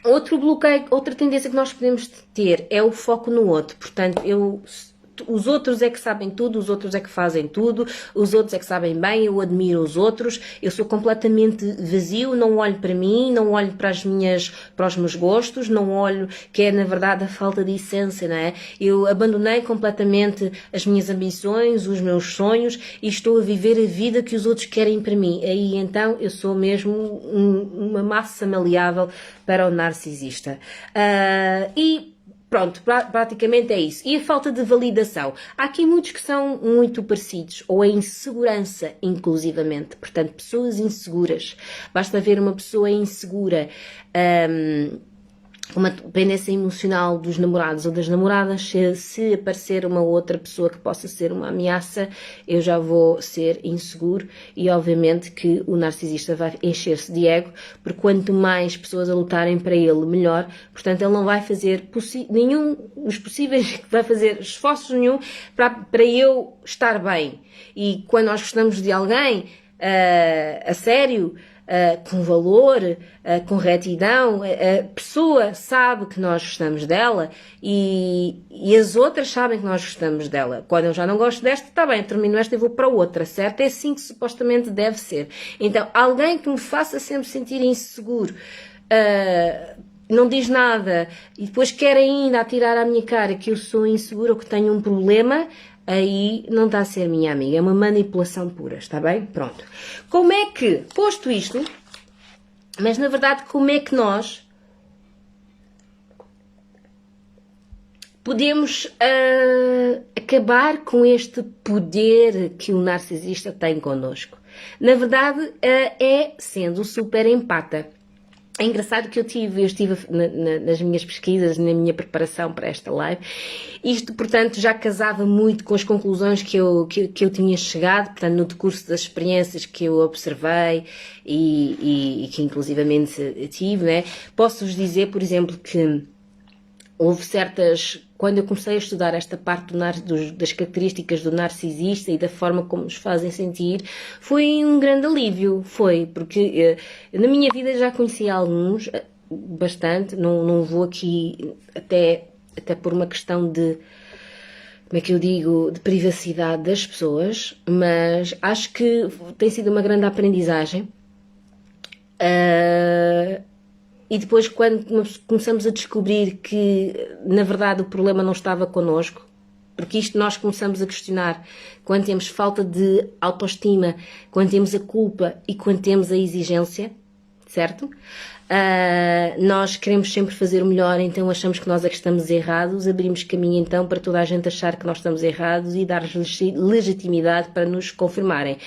Outro bloqueio, outra tendência que nós podemos ter é o foco no outro. Portanto, os outros é que sabem tudo, os outros é que fazem tudo, os outros é que sabem bem, eu admiro os outros, eu sou completamente vazio, não olho para mim, não olho para os meus gostos, não olho, que é na verdade a falta de essência, não é? Eu abandonei completamente as minhas ambições, os meus sonhos e estou a viver a vida que os outros querem para mim. Aí então eu sou mesmo uma massa maleável para o narcisista. Pronto, praticamente é isso. E a falta de validação. Há aqui muitos que são muito parecidos, ou a insegurança, inclusivamente. Portanto, pessoas inseguras. Basta ver uma pessoa insegura, uma dependência emocional dos namorados ou das namoradas, se aparecer uma outra pessoa que possa ser uma ameaça, eu já vou ser inseguro e obviamente que o narcisista vai encher-se de ego, porque quanto mais pessoas a lutarem para ele, melhor. Portanto, ele não vai fazer nenhum dos possíveis, vai fazer esforços nenhum para eu estar bem. E quando nós gostamos de alguém, a sério, com valor, com retidão, a pessoa sabe que nós gostamos dela e as outras sabem que nós gostamos dela. Quando eu já não gosto desta, está bem, termino esta e vou para outra, certo? É assim que supostamente deve ser. Então, alguém que me faça sempre sentir inseguro, não diz nada e depois quer ainda atirar à minha cara que eu sou insegura ou que tenho um problema, aí não está a ser minha amiga, é uma manipulação pura, está bem? Pronto. Como é que, posto isto, mas na verdade como é que nós podemos acabar com este poder que o narcisista tem connosco? Na verdade é sendo super empata. É engraçado que eu estive nas minhas pesquisas, na minha preparação para esta live. Isto, portanto, já casava muito com as conclusões que eu tinha chegado, portanto, no decurso das experiências que eu observei e que inclusivamente tive, né? Posso-vos dizer, por exemplo, que houve quando eu comecei a estudar esta parte das características do narcisista e da forma como nos fazem sentir, foi um grande alívio, porque na minha vida já conheci alguns, bastante, não vou aqui até por uma questão de, como é que eu digo, de privacidade das pessoas, mas acho que tem sido uma grande aprendizagem. E depois, quando começamos a descobrir que, na verdade, o problema não estava connosco, porque isto nós começamos a questionar quando temos falta de autoestima, quando temos a culpa e quando temos a exigência, certo? Nós queremos sempre fazer o melhor, então achamos que nós é que estamos errados, abrimos caminho então para toda a gente achar que nós estamos errados e dar-lhes legitimidade para nos confirmarem.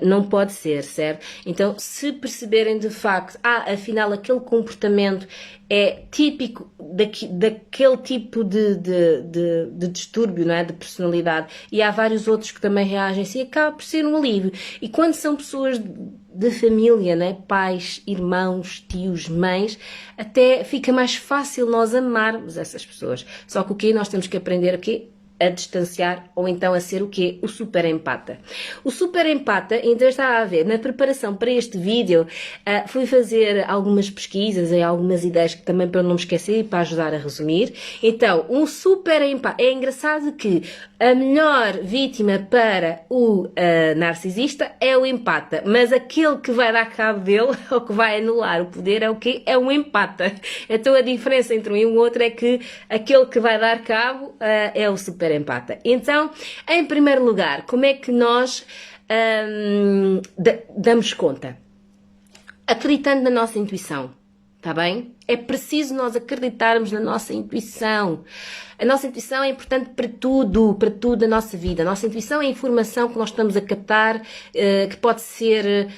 Não pode ser, certo? Então, se perceberem de facto, afinal aquele comportamento é típico daquele tipo de distúrbio, não é? De personalidade, e há vários outros que também reagem assim, acaba por ser um alívio. E quando são pessoas de família, né? Pais, irmãos, tios, mães, até fica mais fácil nós amarmos essas pessoas. Só que o quê? Nós temos que aprender a quê? A distanciar ou então a ser o quê? O super empata. O super empata, então está a ver, na preparação para este vídeo, fui fazer algumas pesquisas e algumas ideias que também para eu não me esquecer e para ajudar a resumir. Então, um super empata. É engraçado que a melhor vítima para o narcisista é o empata, mas aquele que vai dar cabo dele ou que vai anular o poder é o quê? É um empata. Então a diferença entre um e o outro é que aquele que vai dar cabo é o super empata. Então, em primeiro lugar, como é que nós damos conta? Acreditando na nossa intuição. Está bem? É preciso nós acreditarmos na nossa intuição. A nossa intuição é importante para tudo da nossa vida. A nossa intuição é a informação que nós estamos a captar, que pode ser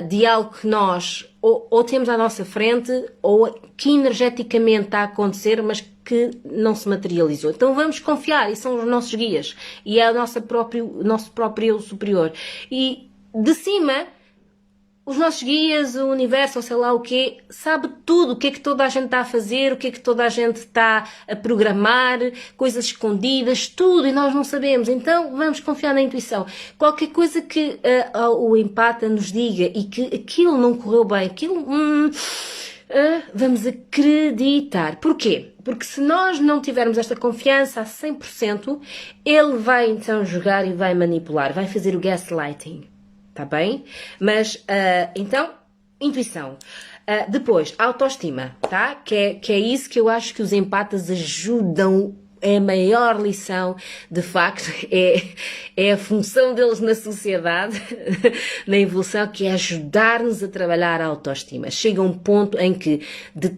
de algo que nós ou temos à nossa frente, ou que energeticamente está a acontecer, mas que não se materializou. Então vamos confiar, e são os nossos guias, e é o nosso próprio eu superior. E de cima, os nossos guias, o universo, ou sei lá o quê, sabe tudo, o que é que toda a gente está a fazer, o que é que toda a gente está a programar, coisas escondidas, tudo, e nós não sabemos. Então, vamos confiar na intuição. Qualquer coisa que o empata nos diga e que aquilo não correu bem, vamos acreditar. Porquê? Porque se nós não tivermos esta confiança a 100%, ele vai então jogar e vai manipular, vai fazer o gaslighting. Tá bem? Mas, então, intuição. Depois, autoestima, tá? Que é isso que eu acho que os empatas ajudam. É a maior lição, de facto, é a função deles na sociedade, na evolução, que é ajudar-nos a trabalhar a autoestima. Chega um ponto em que de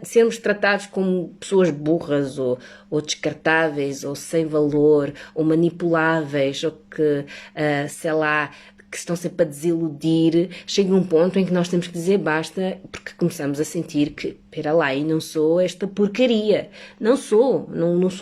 sermos tratados como pessoas burras ou descartáveis ou sem valor ou manipuláveis ou que, sei lá, que estão sempre a desiludir, chega um ponto em que nós temos que dizer basta, porque começamos a sentir que, espera lá, e não sou esta porcaria, não sou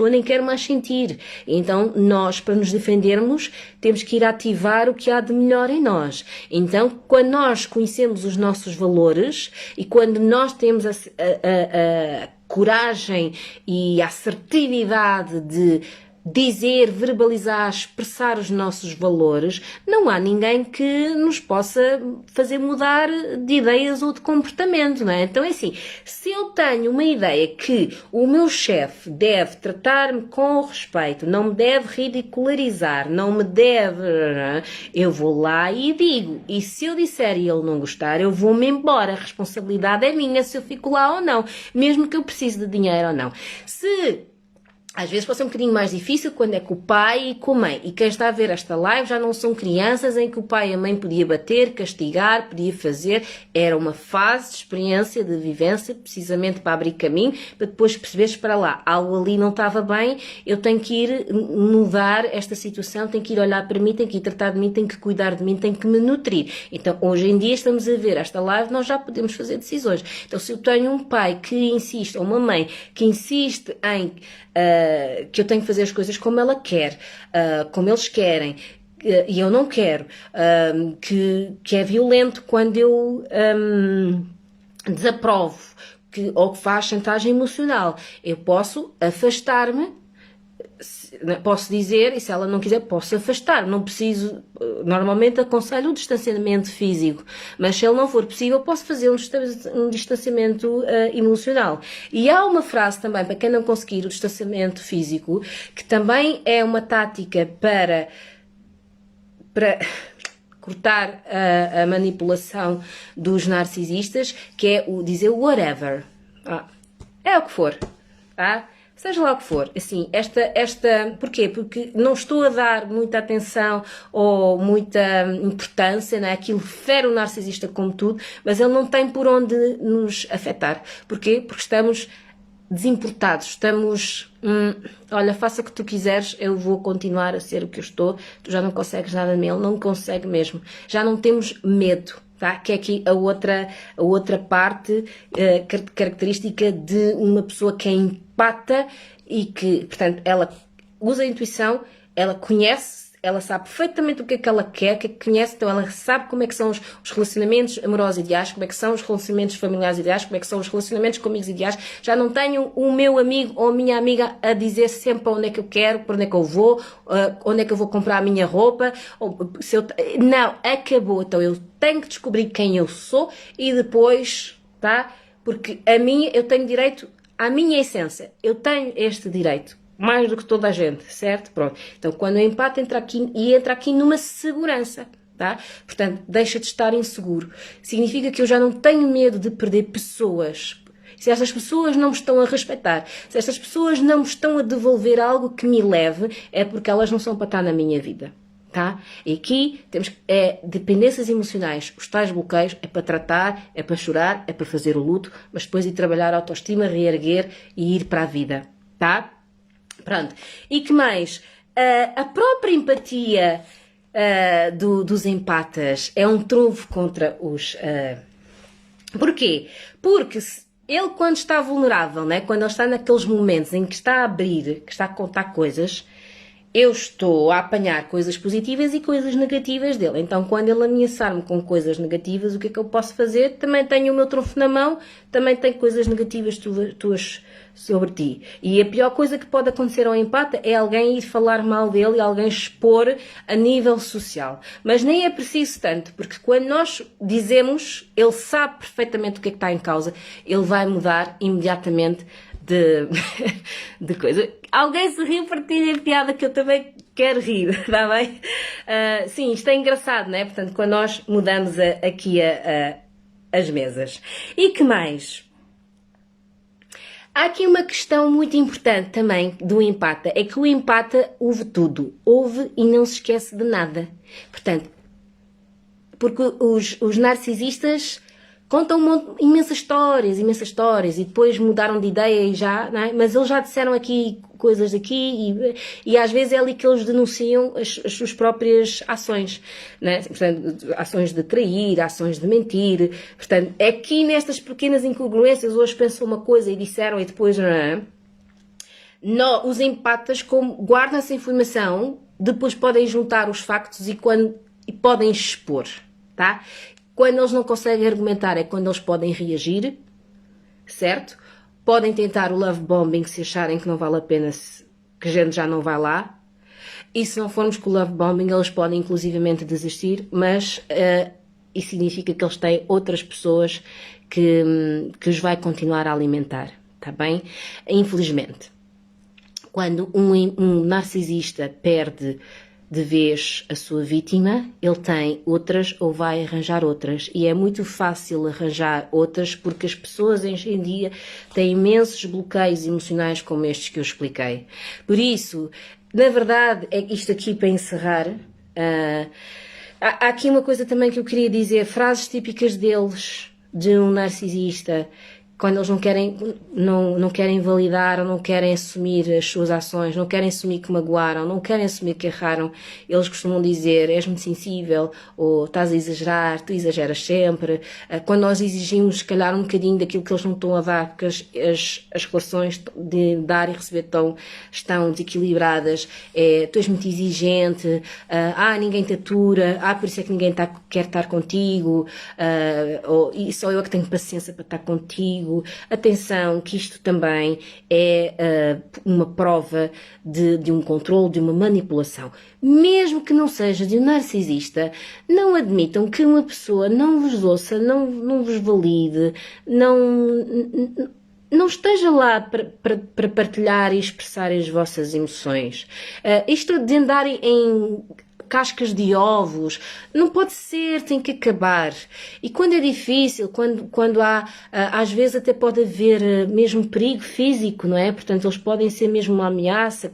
nem quero mais sentir. Então nós, para nos defendermos, temos que ir ativar o que há de melhor em nós. Então, quando nós conhecemos os nossos valores e quando nós temos a coragem e a assertividade de dizer, verbalizar, expressar os nossos valores, não há ninguém que nos possa fazer mudar de ideias ou de comportamento, não é? Então é assim, se eu tenho uma ideia que o meu chefe deve tratar-me com respeito, não me deve ridicularizar, não me deve... eu vou lá e digo. E se eu disser e ele não gostar, eu vou-me embora. A responsabilidade é minha se eu fico lá ou não, mesmo que eu precise de dinheiro ou não. Se... às vezes pode ser um bocadinho mais difícil quando é com o pai e com a mãe. E quem está a ver esta live já não são crianças em que o pai e a mãe podia bater, castigar, podia fazer. Era uma fase de experiência, de vivência, precisamente para abrir caminho, para depois perceberes para lá. Algo ali não estava bem, eu tenho que ir mudar esta situação, tenho que ir olhar para mim, tenho que ir tratar de mim, tenho que cuidar de mim, tenho que me nutrir. Então, hoje em dia estamos a ver esta live, nós já podemos fazer decisões. Então, se eu tenho um pai que insiste, ou uma mãe que insiste em... que eu tenho que fazer as coisas como ela quer, como eles querem, e eu não quero, que é violento quando eu desaprovo, ou que faz chantagem emocional, eu posso afastar-me, posso dizer, e se ela não quiser, posso afastar, não preciso, normalmente aconselho um distanciamento físico, mas se ele não for possível, posso fazer um distanciamento emocional. E há uma frase também, para quem não conseguir o distanciamento físico, que também é uma tática para cortar a manipulação dos narcisistas, que é o dizer whatever. É o que for, tá? Seja lá o que for, assim, porquê? Porque não estou a dar muita atenção ou muita importância, né? Aquilo fere o narcisista como tudo, mas ele não tem por onde nos afetar. Porquê? Porque estamos desimportados, estamos, olha, faça o que tu quiseres, eu vou continuar a ser o que eu estou, tu já não consegues nada de mim, ele não consegue mesmo, já não temos medo. Tá? Que é aqui a outra parte característica de uma pessoa que é empata e que, portanto, ela usa a intuição, ela conhece, ela sabe perfeitamente o que é que ela quer, o que é que conhece, então ela sabe como é que são os relacionamentos amorosos ideais, como é que são os relacionamentos familiares ideais, como é que são os relacionamentos com amigos ideais. Já não tenho o meu amigo ou a minha amiga a dizer sempre para onde é que eu quero, para onde é que eu vou, onde é que eu vou comprar a minha roupa. Não, acabou. Então eu tenho que descobrir quem eu sou e depois, tá? Porque eu tenho direito à minha essência. Eu tenho este direito. Mais do que toda a gente, certo? Pronto. Então, quando o empate entra aqui numa segurança, tá? Portanto, deixa de estar inseguro. Significa que eu já não tenho medo de perder pessoas. Se estas pessoas não me estão a respeitar, se estas pessoas não me estão a devolver algo que me leve, é porque elas não são para estar na minha vida. tá? E aqui temos dependências emocionais, os tais bloqueios é para tratar, é para chorar, é para fazer o luto, mas depois ir trabalhar a autoestima, reerguer e ir para a vida, tá? Pronto. E que mais? A própria empatia dos empatas é um trunfo contra os... Porquê? Porque ele, quando está vulnerável, né? Quando ele está naqueles momentos em que está a abrir, que está a contar coisas, eu estou a apanhar coisas positivas e coisas negativas dele. Então, quando ele ameaçar-me com coisas negativas, o que é que eu posso fazer? Também tenho o meu trunfo na mão, também tenho coisas negativas tuas sobre ti. E a pior coisa que pode acontecer ao empate é alguém ir falar mal dele e alguém expor a nível social. Mas nem é preciso tanto, porque quando nós dizemos, ele sabe perfeitamente o que é que está em causa, ele vai mudar imediatamente de coisa. Alguém se riu, partilha a piada que eu também quero rir, está bem? Sim, isto é engraçado, não é? Portanto, quando nós mudamos aqui as mesas. E que mais? Há aqui uma questão muito importante também do empata, é que o empata ouve tudo, ouve e não se esquece de nada. Portanto, porque os narcisistas contam imensas histórias e depois mudaram de ideia e já, não é? Mas eles já disseram aqui coisas aqui e às vezes é ali que eles denunciam as suas próprias ações, não é? Portanto, ações de trair, ações de mentir. Portanto, aqui nestas pequenas incongruências, hoje pensam uma coisa e disseram e depois não é? Os empatas, como guardam essa informação, depois podem juntar os factos e podem expor, tá? Quando eles não conseguem argumentar é quando eles podem reagir, certo? Podem tentar o love bombing se acharem que não vale a pena, que a gente já não vai lá. E se não formos com o love bombing, eles podem inclusivamente desistir, mas isso significa que eles têm outras pessoas que os vai continuar a alimentar, tá bem? Infelizmente, quando um narcisista perde de vez a sua vítima, ele tem outras ou vai arranjar outras. E é muito fácil arranjar outras porque as pessoas hoje em dia têm imensos bloqueios emocionais como estes que eu expliquei. Por isso, na verdade, é isto aqui para encerrar. Há aqui uma coisa também que eu queria dizer, frases típicas deles, de um narcisista, quando eles não querem validar ou não querem assumir as suas ações, não querem assumir que magoaram, não querem assumir que erraram, eles costumam dizer, és muito sensível, ou estás a exagerar, tu exageras sempre. Quando nós exigimos, se calhar, um bocadinho daquilo que eles não estão a dar, porque as relações de dar e receber estão desequilibradas, tu és muito exigente, ninguém te atura, por isso é que ninguém quer estar contigo, e só eu é que tenho paciência para estar contigo. Atenção, que isto também é uma prova de um controle, de uma manipulação. Mesmo que não seja de um narcisista, não admitam que uma pessoa não vos ouça, não vos valide, não esteja lá para partilhar e expressar as vossas emoções. Isto de andarem em cascas de ovos, não pode ser, tem que acabar. E quando é difícil, quando há, às vezes até pode haver mesmo perigo físico, não é? Portanto, eles podem ser mesmo uma ameaça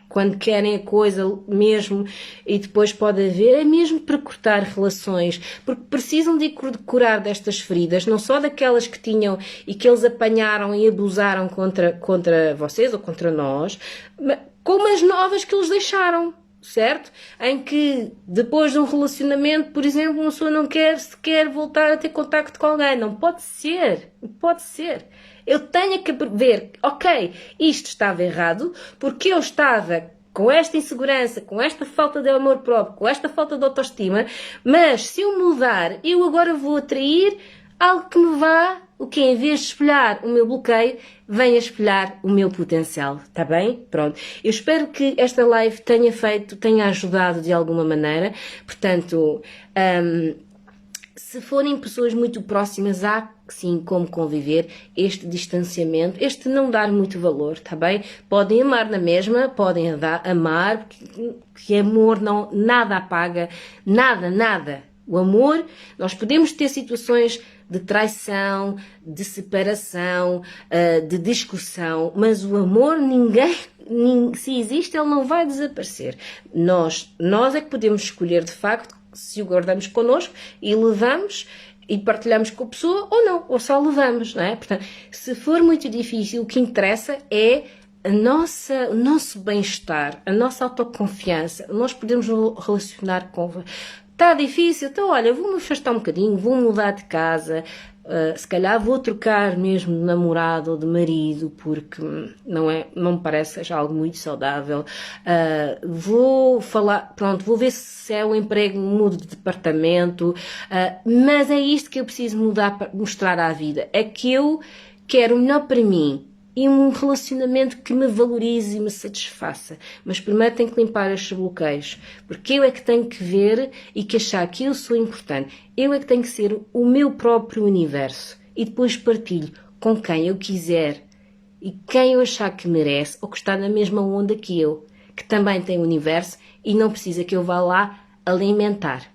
quando querem a coisa mesmo, e depois pode haver, é mesmo para cortar relações, porque precisam de curar destas feridas, não só daquelas que tinham e que eles apanharam e abusaram contra vocês ou contra nós, como as novas que eles deixaram. Certo? Em que depois de um relacionamento, por exemplo, uma pessoa não quer sequer voltar a ter contacto com alguém. Não pode ser. Não pode ser. Eu tenho que ver, ok, isto estava errado, porque eu estava com esta insegurança, com esta falta de amor próprio, com esta falta de autoestima, mas se eu mudar, eu agora vou atrair algo que me vá, o que em vez de espelhar o meu bloqueio, venha espelhar o meu potencial, tá bem? Pronto. Eu espero que esta live tenha ajudado de alguma maneira. Portanto, se forem pessoas muito próximas, há sim como conviver este distanciamento, este não dar muito valor, tá bem? Podem amar na mesma, podem amar, porque amor nada apaga, nada. O amor, nós podemos ter situações de traição, de separação, de discussão, mas o amor se existe, ele não vai desaparecer. Nós é que podemos escolher de facto se o guardamos connosco e levamos e partilhamos com a pessoa ou não, ou só levamos, não é? Portanto, se for muito difícil, o que interessa é o nosso bem-estar, a nossa autoconfiança, nós podemos relacionar com... Está difícil, então olha, vou-me afastar um bocadinho, vou mudar de casa, se calhar vou trocar mesmo de namorado ou de marido, porque não me parece que seja algo muito saudável. Vou falar, pronto, vou ver se é o emprego, mudo de departamento, mas é isto que eu preciso mostrar à vida, é que eu quero o melhor para mim, e um relacionamento que me valorize e me satisfaça. Mas primeiro tenho que limpar estes bloqueios, porque eu é que tenho que ver e que achar que eu sou importante. Eu é que tenho que ser o meu próprio universo. E depois partilho com quem eu quiser e quem eu achar que merece ou que está na mesma onda que eu, que também tem o universo e não precisa que eu vá lá alimentar.